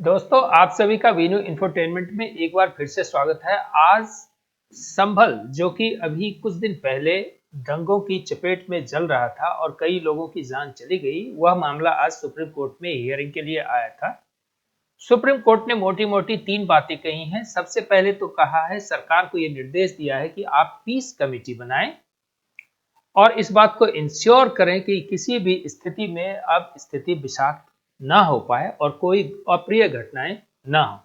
दोस्तों, आप सभी का वीनू इंफोटेनमेंट में एक बार फिर से स्वागत है। आज संभल, जो कि अभी कुछ दिन पहले दंगों की चपेट में जल रहा था और कई लोगों की जान चली गई, वह मामला आज सुप्रीम कोर्ट में हियरिंग के लिए आया था। सुप्रीम कोर्ट ने मोटी मोटी 3 बातें कही हैं। सबसे पहले तो कहा है, सरकार को यह निर्देश दिया है कि आप पीस कमेटी बनाएं और इस बात को इंश्योर करें कि किसी भी स्थिति में अब स्थिति विषाक्त ना हो पाए और कोई अप्रिय घटनाएं ना हो।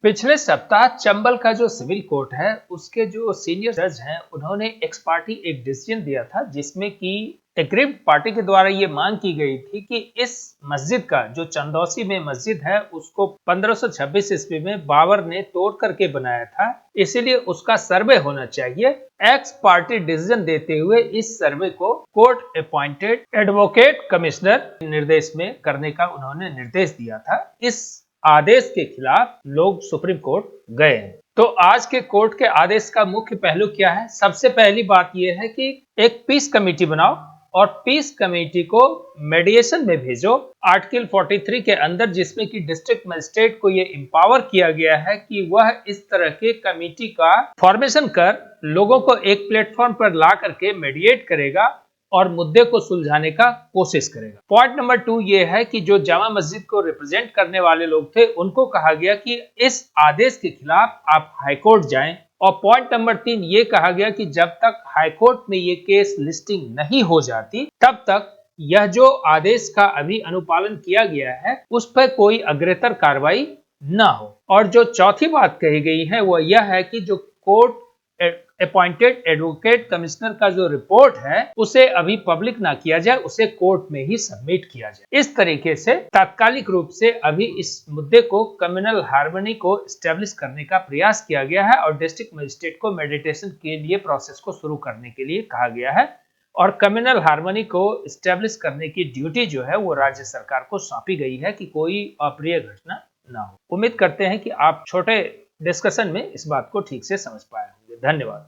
पिछले सप्ताह चंबल का जो सिविल कोर्ट है, उसके जो सीनियर जज हैं, उन्होंने एक्स पार्टी एक डिसीजन दिया था जिसमें कि एग्रीव्ड पार्टी के द्वारा ये मांग की गई थी कि इस मस्जिद का, जो चंदौसी में मस्जिद है, उसको 1526 ईस्वी में बाबर ने तोड़ करके बनाया था, इसीलिए उसका सर्वे होना चाहिए। एक्स पार्टी डिसीजन देते हुए इस सर्वे को कोर्ट अपॉइंटेड एडवोकेट कमिश्नर निर्देश में करने का उन्होंने निर्देश दिया था। इस आदेश के खिलाफ लोग सुप्रीम कोर्ट गए हैं। तो आज के कोर्ट के आदेश का मुख्य पहलू क्या है? सबसे पहली बात यह है कि एक पीस कमेटी बनाओ और पीस कमेटी को मेडिएशन में भेजो आर्टिकल 43 के अंदर, जिसमें कि डिस्ट्रिक्ट मजिस्ट्रेट को यह एम्पावर किया गया है कि वह इस तरह के कमेटी का फॉर्मेशन कर लोगों को एक प्लेटफॉर्म पर ला करके मेडिएट करेगा और मुद्दे को सुलझाने का कोशिश करेगा। पॉइंट नंबर 2 ये है कि जो जामा मस्जिद को रिप्रेजेंट करने वाले लोग थे, उनको कहा गया कि इस आदेश के खिलाफ आप हाईकोर्ट जाएं। और पॉइंट नंबर 3 ये कहा गया कि जब तक हाईकोर्ट में ये केस लिस्टिंग नहीं हो जाती, तब तक यह जो आदेश का अभी अनुपालन किया गया है, उस पर कोई अग्रेतर कार्रवाई ना हो। और जो चौथी बात कही गई है वह यह है कि जो कोर्ट अपॉइंटेड एडवोकेट कमिश्नर का जो रिपोर्ट है, उसे अभी पब्लिक ना किया जाए, उसे कोर्ट में ही सबमिट किया जाए। इस तरीके से तात्कालिक रूप से अभी इस मुद्दे को कम्युनल हार्मनी को एस्टेब्लिश करने का प्रयास किया गया है और डिस्ट्रिक्ट मजिस्ट्रेट को मेडिटेशन के लिए प्रोसेस को शुरू करने के लिए कहा गया है और कम्युनल हार्मनी को एस्टेब्लिश करने की ड्यूटी जो है वो राज्य सरकार को सौंपी गई है कि कोई अप्रिय घटना ना हो। उम्मीद करते हैं कि आप छोटे डिस्कशन में इस बात को ठीक से समझ पाए होंगे। धन्यवाद।